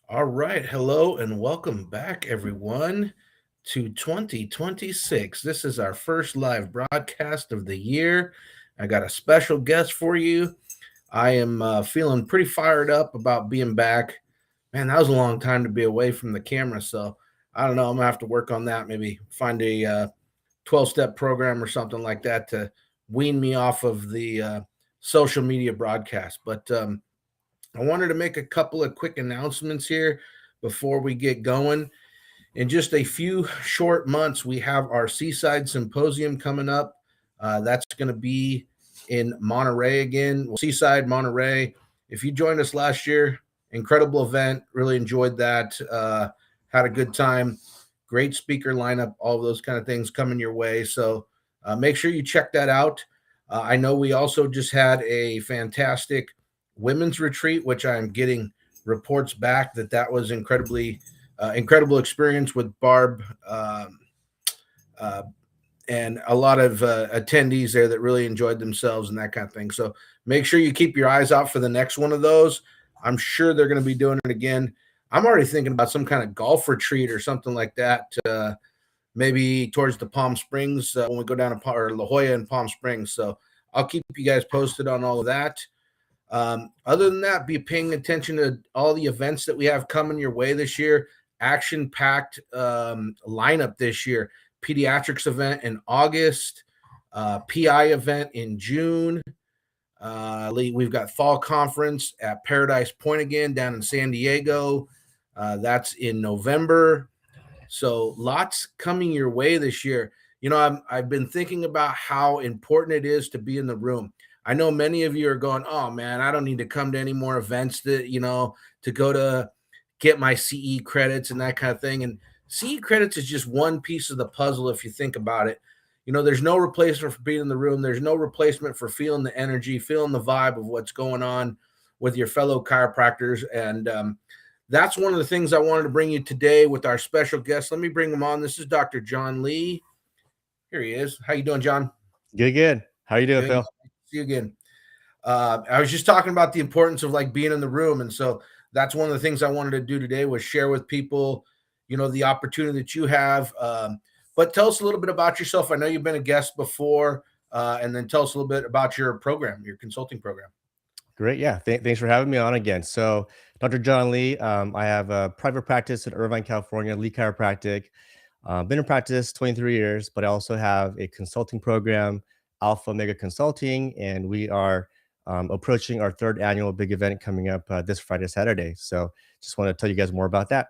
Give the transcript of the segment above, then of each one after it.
All right. Hello and welcome back, everyone, to 2026. This is our first live broadcast of the year. I got a special guest for you. I am feeling pretty fired up about being back. Man, that was a long time to be away from the camera. So I don't know. I'm going to have to work on that. Maybe find a 12-step program or something like that to wean me off of the social media broadcast. But I wanted to make a couple of quick announcements here before we get going. In just a few short months, we have our Seaside Symposium coming up. That's going to be in Monterey again. Seaside, Monterey. If you joined us last year, incredible event. Really enjoyed that. Had a good time. Great speaker lineup, all of those kind of things coming your way. So make sure you check that out. I know we also just had a fantastic women's retreat, which I'm getting reports back that was incredible experience with Barb and a lot of attendees there that really enjoyed themselves and that kind of thing. So make sure you keep your eyes out for the next one of those. I'm sure they're going to be doing it again. I'm already thinking about some kind of golf retreat or something like that, maybe towards the Palm Springs when we go down to La Jolla and Palm Springs. So I'll keep you guys posted on all of that. Other than that, be paying attention to all the events that we have coming your way this year. Action-packed lineup this year. Pediatrics event in August, PI event in June. We've got fall conference at Paradise Point again down in San Diego. That's in November. So lots coming your way this year. You know, I've been thinking about how important it is to be in the room. I know many of you are going, oh man, I don't need to come to any more events to go to get my CE credits and that kind of thing. And CE credits is just one piece of the puzzle if you think about it. You know, there's no replacement for being in the room. There's no replacement for feeling the energy, feeling the vibe of what's going on with your fellow chiropractors. And that's one of the things I wanted to bring you today with our special guest. Let me bring him on. This is Dr. John Lee. Here he is. How you doing, John? Good. How you doing, Phil? See you again. I was just talking about the importance of like being in the room. And so that's one of the things I wanted to do today was share with people, you know, the opportunity that you have. But tell us a little bit about yourself. I know you've been a guest before, and then tell us a little bit about your program, your consulting program. Great. Yeah. Thanks for having me on again. So Dr. John Lee, I have a private practice in Irvine, California, Lee Chiropractic. Been in practice 23 years, but I also have a consulting program, Alpha Mega Consulting, and we are approaching our third annual big event coming up this Friday, Saturday. So just want to tell you guys more about that.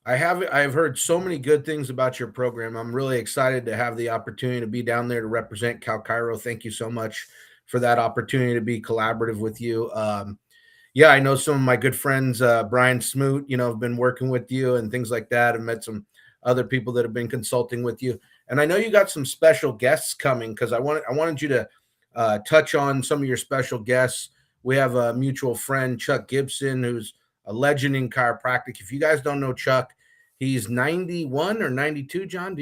I've heard so many good things about your program. I'm really excited to have the opportunity to be down there to represent CalChiro. Thank you so much for that opportunity to be collaborative with you. Yeah, I know some of my good friends, Brian Smoot, you know, have been working with you and things like that. I've met some other people that have been consulting with you. And I know you got some special guests coming because I wanted you to touch on some of your special guests. We have a mutual friend, Chuck Gibson, who's a legend in chiropractic. If you guys don't know Chuck, he's 91 or 92, John?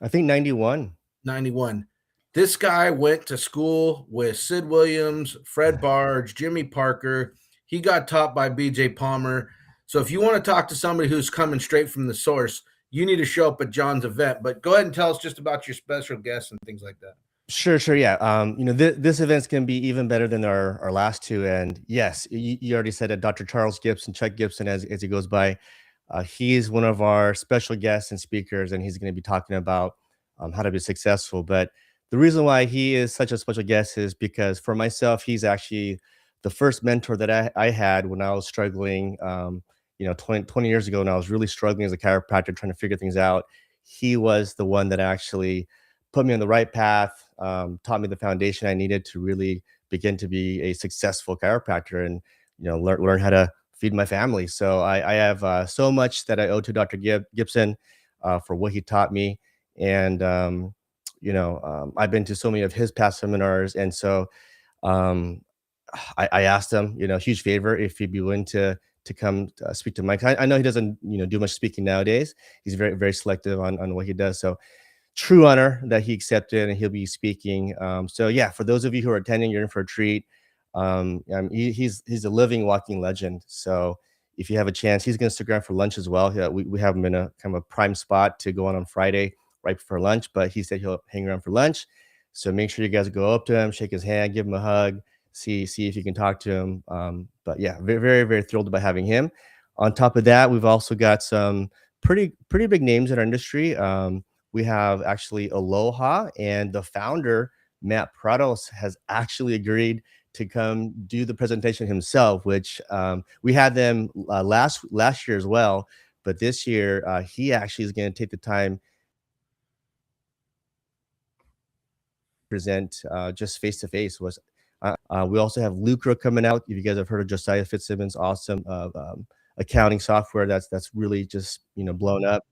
I think 91. 91. This guy went to school with Sid Williams, Fred Barge, Jimmy Parker. He got taught by BJ Palmer. So if you want to talk to somebody who's coming straight from the source, you need to show up at John's event. But go ahead and tell us just about your special guests and things like that. Sure. Yeah. You know, this event's going to be even better than our last two. And yes, you already said that Dr. Charles Gibson, Chuck Gibson, as he goes by, he is one of our special guests and speakers, and he's going to be talking about how to be successful. But the reason why he is such a special guest is because for myself, he's actually the first mentor that I had when I was struggling, 20 years ago, when I was really struggling as a chiropractor, trying to figure things out. He was the one that actually put me on the right path, taught me the foundation I needed to really begin to be a successful chiropractor and learn how to feed my family. So I have so much that I owe to Dr. Gibson for what he taught me, and I've been to so many of his past seminars, and so um, I asked him, huge favor, if he'd be willing to come speak to Mike. I know he doesn't, do much speaking nowadays. He's very, very selective on what he does. So true honor that he accepted, and he'll be speaking. So yeah, for those of you who are attending, you're in for a treat. He's a living, walking legend. So if you have a chance, he's going to stick around for lunch as well. Yeah, we have him in a kind of a prime spot to go on Friday right before lunch, but he said he'll hang around for lunch. So make sure you guys go up to him, shake his hand, give him a hug, see if you can talk to him. But yeah, very, very, very thrilled about having him. On top of that, we've also got some pretty big names in our industry. We have actually Aloha, and the founder, Matt Prados, has actually agreed to come do the presentation himself, which we had them last year as well. But this year, he actually is going to take the time present just face to face. Was we also have Lucra coming out. If you guys have heard of Josiah Fitzsimmons, awesome accounting software that's really just blown up.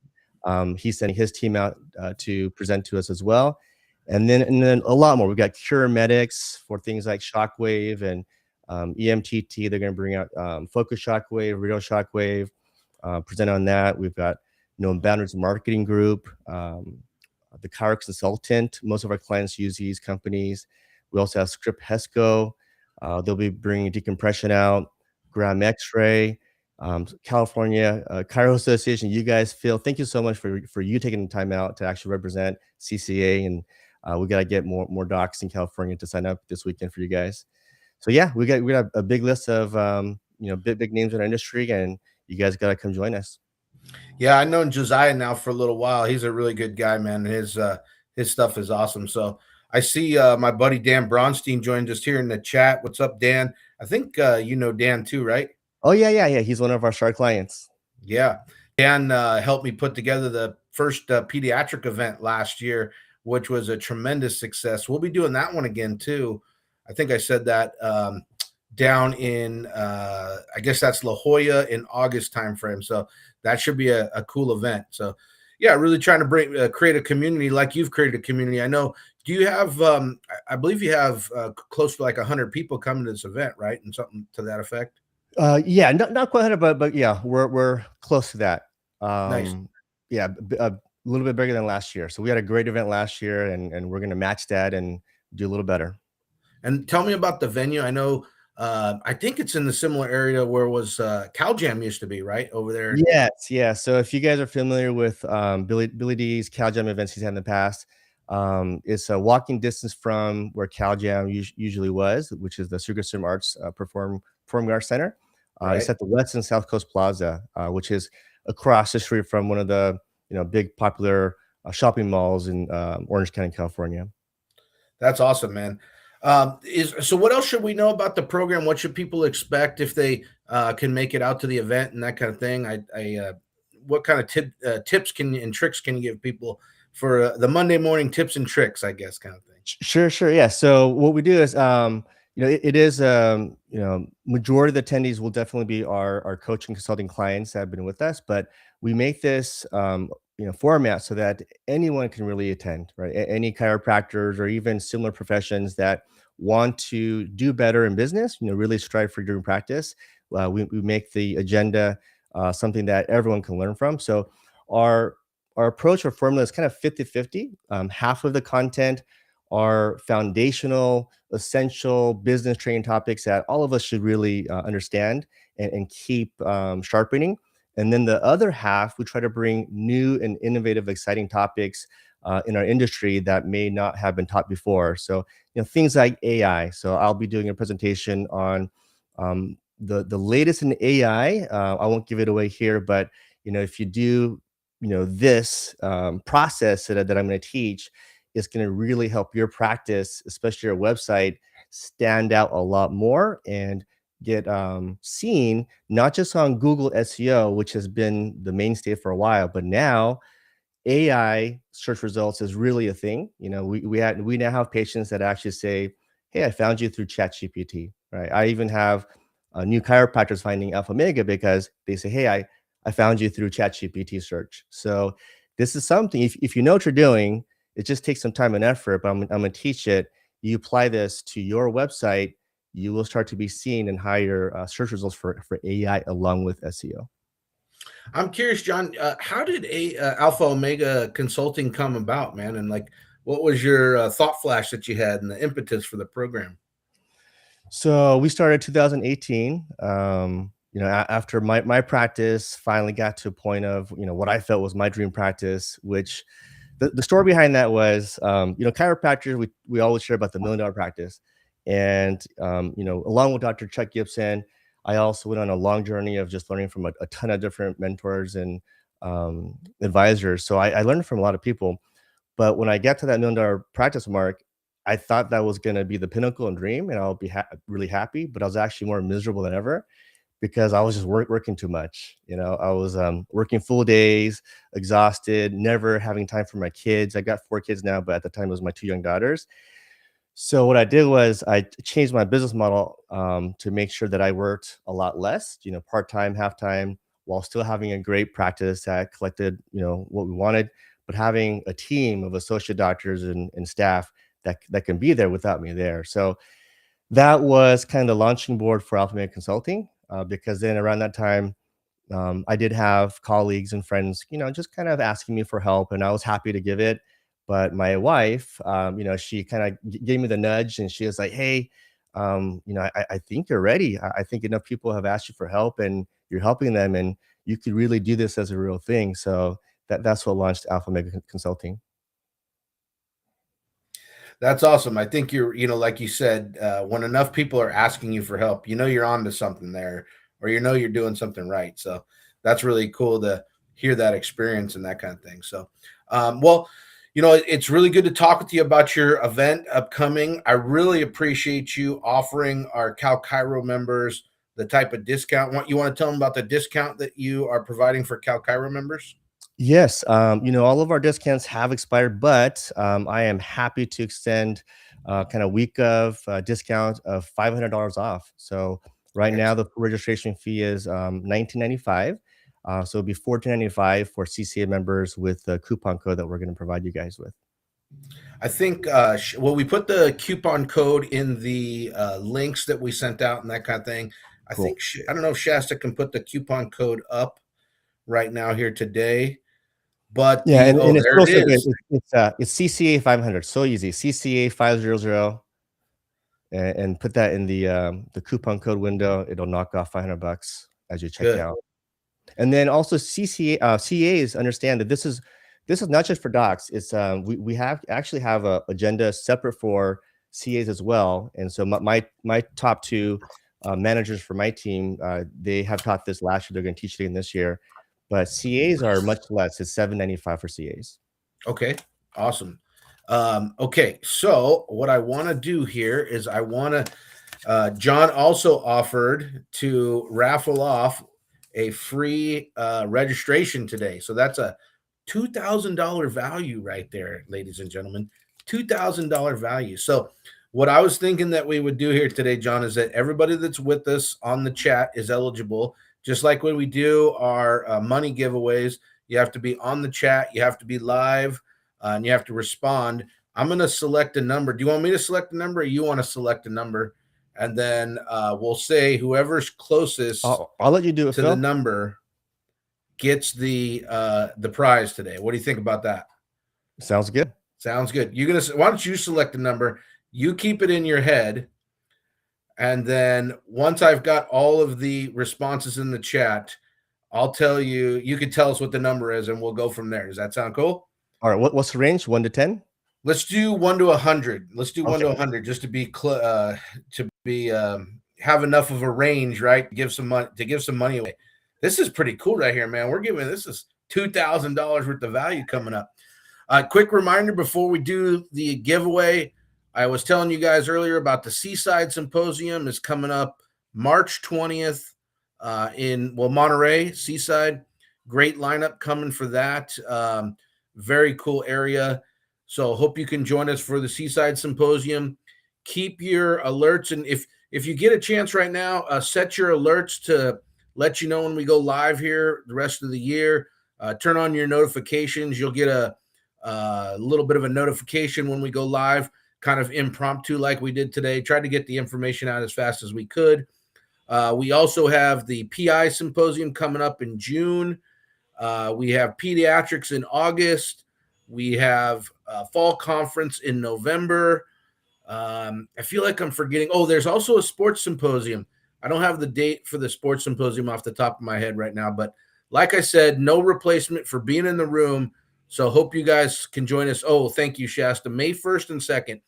He's sending his team out to present to us as well, and then a lot more. We've got Cure Medics for things like Shockwave and EMTT. They're going to bring out Focus Shockwave, Real Shockwave. Present on that. We've got Boundaries Marketing Group. The Chiro Consultant. Most of our clients use these companies. We also have Script Hesco. They'll be bringing decompression out, Gram X-ray, California Chiro Association. You guys, Phil, thank you so much for you taking the time out to actually represent CCA, and we got to get more docs in California to sign up this weekend for you guys. So yeah, we got a big list of big names in our industry, and you guys got to come join us. Yeah, I've known Josiah now for a little while. He's a really good guy, man. His stuff is awesome. So I see my buddy Dan Bronstein joined us here in the chat. What's up, Dan? I think you know Dan too, right? Oh yeah. He's one of our star clients. Yeah, Dan helped me put together the first pediatric event last year, which was a tremendous success. We'll be doing that one again too. I think I said that down in I guess that's La Jolla in August timeframe. So that should be a cool event. So yeah, really trying to create a community like you've created a community. I know. Do you have? I believe you have close to like 100 people coming to this event, right? And something to that effect. Yeah, not quite 100, but yeah, we're close to that. Nice. Yeah, a little bit bigger than last year. So we had a great event last year, and we're going to match that and do a little better. And tell me about the venue. I know. I think it's in the similar area where was CalJam used to be, right over there. Yes, yeah. So if you guys are familiar with Billy D's CalJam events he's had in the past, it's a walking distance from where CalJam usually was, which is the Sugar Arts Performing Arts Center. Right. It's at the Westin South Coast Plaza, which is across the street from one of the big popular shopping malls in Orange County, California. That's awesome, man. So what else should we know about the program? What should people expect if they can make it out to the event and that kind of thing? What kind of tips and tricks can you give people for the Monday morning tips and tricks, I guess, kind of thing? Sure. Yeah. So what we do is, it is, majority of the attendees will definitely be our coaching consulting clients that have been with us, but we make this, format so that anyone can really attend, right? Any chiropractors or even similar professions that want to do better in business, really strive for doing practice. We make the agenda something that everyone can learn from. So our approach or formula is kind of 50-50. Half of the content are foundational, essential business training topics that all of us should really understand and keep sharpening. And then the other half, we try to bring new and innovative, exciting topics in our industry that may not have been taught before. So, things like AI. So I'll be doing a presentation on the latest in AI. I won't give it away here, but if you do, this process that I'm going to teach, it's going to really help your practice, especially your website, stand out a lot more and get seen, not just on Google SEO, which has been the mainstay for a while, but now AI search results is really a thing. We now have patients that actually say, "Hey, I found you through ChatGPT." Right? I even have new chiropractors finding Alpha Omega because they say, "Hey, I found you through ChatGPT search." So this is something. If you know what you're doing, it just takes some time and effort. But I'm going to teach it. You apply this to your website, you will start to be seen in higher search results for AI along with SEO. I'm curious, John, how did Alpha Omega Consulting come about, man? And like, what was your thought flash that you had and the impetus for the program? So we started 2018. After my practice finally got to a point of what I felt was my dream practice, which the story behind that was chiropractors, we always share about the $1 million practice, and along with Dr. Chuck Gibson, I also went on a long journey of just learning from a ton of different mentors and advisors. So I learned from a lot of people. But when I get to that $1 million practice mark, I thought that was going to be the pinnacle and dream, and I'll be really happy. But I was actually more miserable than ever because I was just working too much. I was working full days, exhausted, never having time for my kids. I got 4 kids now, but at the time it was my 2 young daughters. So what I did was I changed my business model to make sure that I worked a lot less, part-time, half-time, while still having a great practice that collected, what we wanted, but having a team of associate doctors and staff that can be there without me there. So that was kind of the launching board for Alpha Mega Consulting, because then around that time, I did have colleagues and friends, just kind of asking me for help, and I was happy to give it. But my wife, she kind of gave me the nudge, and she was like, "Hey, I think you're ready. I think enough people have asked you for help, and you're helping them, and you could really do this as a real thing." So that's what launched Alpha Mega Consulting. That's awesome. I think like you said, when enough people are asking you for help, you're onto something there, or you're doing something right. So that's really cool to hear that experience and that kind of thing. So, well, it's really good to talk with you about your event upcoming. I really appreciate you offering our CalChiro members the type of discount. You want to tell them about the discount that you are providing for CalChiro members? Yes, all of our discounts have expired, but I am happy to extend kind of week of discount of $500 off. So right now the registration fee is $19.95. So it'll be $14.95 for CCA members with the coupon code that we're going to provide you guys with. I think, we put the coupon code in the links that we sent out and that kind of thing. I Cool. think, I don't know if Shasta can put the coupon code up right now here today, but Yeah, and it's there it also good. is. It's CCA 500, so easy. CCA 500, and put that in the coupon code window. It'll knock off $500 as you check Good. out. And then also CAs understand that this is not just for docs. It's we actually have a agenda separate for CAs as well. And so my top two managers for my team, they have taught this last year. They're going to teach it again this year. But CAs are much less. It's $7.95 for CAs. Okay, awesome. Okay, so what I want to do here is John also offered to raffle off a free registration today. So that's a $2,000 value right there, ladies and gentlemen. $2,000 value. So what I was thinking that we would do here today, John, is that everybody that's with us on the chat is eligible. Just like when we do our money giveaways, you have to be on the chat, you have to be live, and you have to respond. I'm going to select a number. Do you want me to select a number, or you want to select a number? And then we'll say whoever's closest I'll let you do it, to the Phil. number gets the prize today. What do you think about that? Sounds good. Sounds good. Why don't you select a number? You keep it in your head, and then once I've got all of the responses in the chat, I'll tell you. You can tell us what the number is, and we'll go from there. Does that sound cool? All right. What's the range? 1 to 10? Let's do 1 to 100. Let's do 1 to Okay. 100 just to be have enough of a range, right? Give some money away. This is pretty cool right here, man. This is $2,000 worth of value coming up. Quick reminder before we do the giveaway. I was telling you guys earlier about the Seaside Symposium is coming up March 20th in Monterey, Seaside. Great lineup coming for that. Very cool area. So hope you can join us for the Seaside Symposium. Keep your alerts, and if you get a chance right now, set your alerts to let you know when we go live here the rest of the year. Turn on your notifications. You'll get a little bit of a notification when we go live, kind of impromptu like we did today. Tried to get the information out as fast as we could. We also have the PI Symposium coming up in June. We have pediatrics in August. We have a fall conference in November. I feel like I'm forgetting. Oh, there's also a sports symposium. I don't have the date for the sports symposium off the top of my head right now, but like I said, no replacement for being in the room. So hope you guys can join us. Oh, thank you, Shasta. May 1st and 2nd.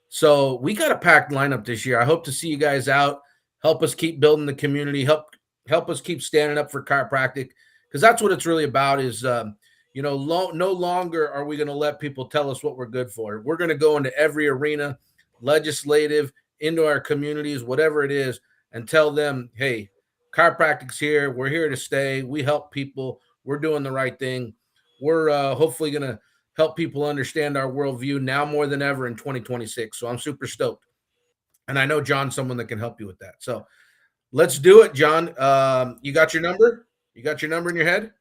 So we got a packed lineup this year. I hope to see you guys out. Help us keep building the community. Help us keep standing up for chiropractic, because that's what it's really about. Is no longer are we going to let people tell us what we're good for. We're going to go into every arena, legislative, into our communities, whatever it is, and tell them, hey, chiropractic's here. We're here to stay. We help people. We're doing the right thing. We're hopefully going to help people understand our worldview now more than ever in 2026. So I'm super stoked. And I know John's someone that can help you with that. So let's do it, John. You got your number? You got your number in your head?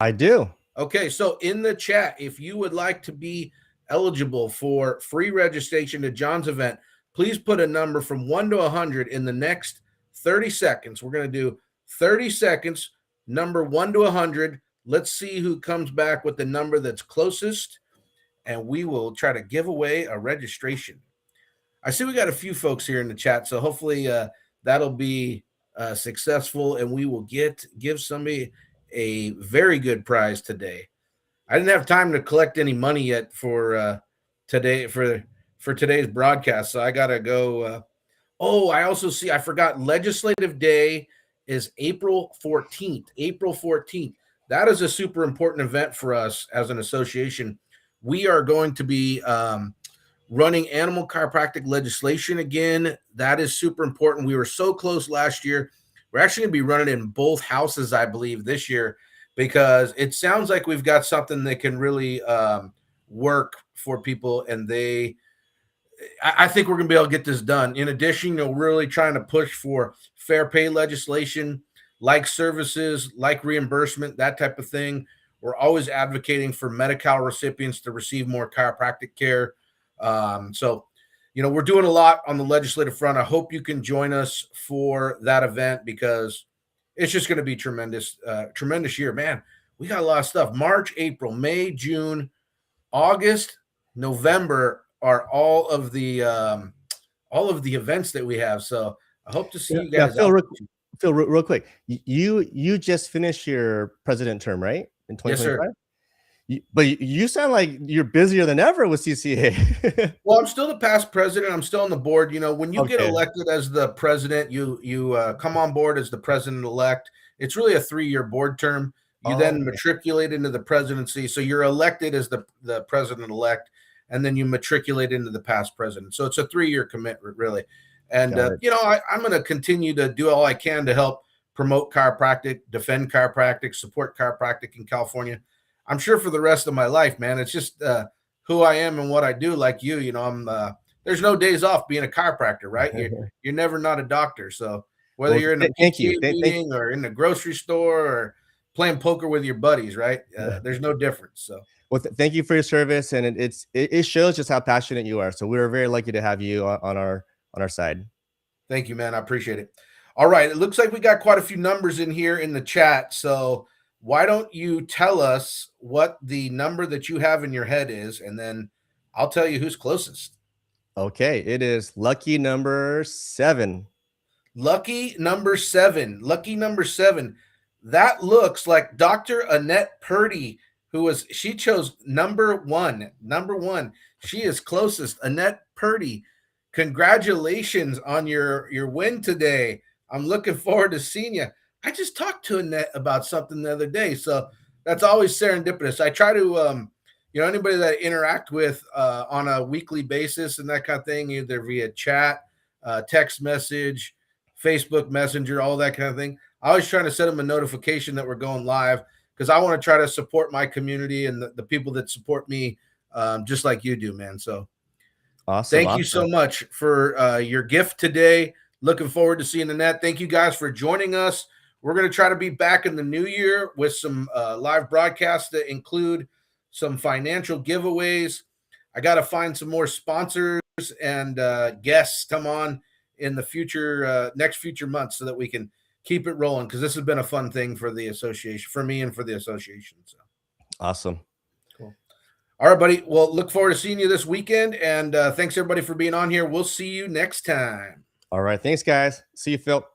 I do. Okay. So in the chat, if you would like to be eligible for free registration to John's event, please put a number from 1 to 100 in the next 30 seconds. We're going to do 30 seconds, number 1 to 100. Let's see who comes back with the number that's closest, and we will try to give away a registration. I see we got a few folks here in the chat, so hopefully that'll be successful, and we will give somebody a very good prize today. I didn't have time to collect any money yet for today for today's broadcast, so I gotta go. I also see I forgot Legislative Day is April 14th. April 14th. That is a super important event for us as an association. We are going to be running animal chiropractic legislation again. That is super important. We were so close last year. We're actually going to be running in both houses, I believe, this year, because it sounds like we've got something that can really work for people, and I think we're going to be able to get this done. In addition, we're really trying to push for fair pay legislation, like services, like reimbursement, that type of thing. We're always advocating for Medi-Cal recipients to receive more chiropractic care. We're doing a lot on the legislative front. I hope you can join us for that event, because it's just going to be tremendous year, man. We got a lot of stuff. March, April, May, June, August, November are all of the events that we have. So I hope to see you guys. Phil, real quick, you just finished your president term, right? In 2025? Yes, sir. But you sound like you're busier than ever with CCA. Well, I'm still the past president. I'm still on the board. When you get elected as the president, you come on board as the president-elect. It's really a 3-year board term. You then matriculate into the presidency. So you're elected as the president-elect, and then you matriculate into the past president. So it's a 3-year commitment, really. And, I'm going to continue to do all I can to help promote chiropractic, defend chiropractic, support chiropractic in California. I'm sure for the rest of my life, man. It's just who I am and what I do. Like I'm there's no days off being a chiropractor, right? You're never not a doctor. So whether you're in a PTA meeting or in the grocery store or playing poker with your buddies, right? There's no difference. So thank you for your service, and it shows just how passionate you are. So we're very lucky to have you on our side. Thank you, man. I appreciate it. All right, it looks like we got quite a few numbers in here in the chat. So why don't you tell us what the number that you have in your head is, and then I'll tell you who's closest. Okay, it is lucky number 7. Lucky number 7. Lucky number 7. That looks like Dr. Annette Purdy, she chose number 1. Number 1. She is closest. Annette Purdy, congratulations on your win today. I'm looking forward to seeing you. I just talked to Annette about something the other day, so that's always serendipitous. I try to, anybody that I interact with on a weekly basis and that kind of thing, either via chat, text message, Facebook Messenger, all that kind of thing. I always trying to set them a notification that we're going live, because I want to try to support my community and the people that support me, just like you do, man. So Awesome. thank you so much for your gift today. Looking forward to seeing Annette. Thank you guys for joining us. We're going to try to be back in the new year with some live broadcasts that include some financial giveaways. I got to find some more sponsors and guests come on in the future, next future months, so that we can keep it rolling, because this has been a fun thing for the association, for me and for the association. So awesome. Cool. All right, buddy. Well, look forward to seeing you this weekend. And thanks, everybody, for being on here. We'll see you next time. All right. Thanks, guys. See you, Phil.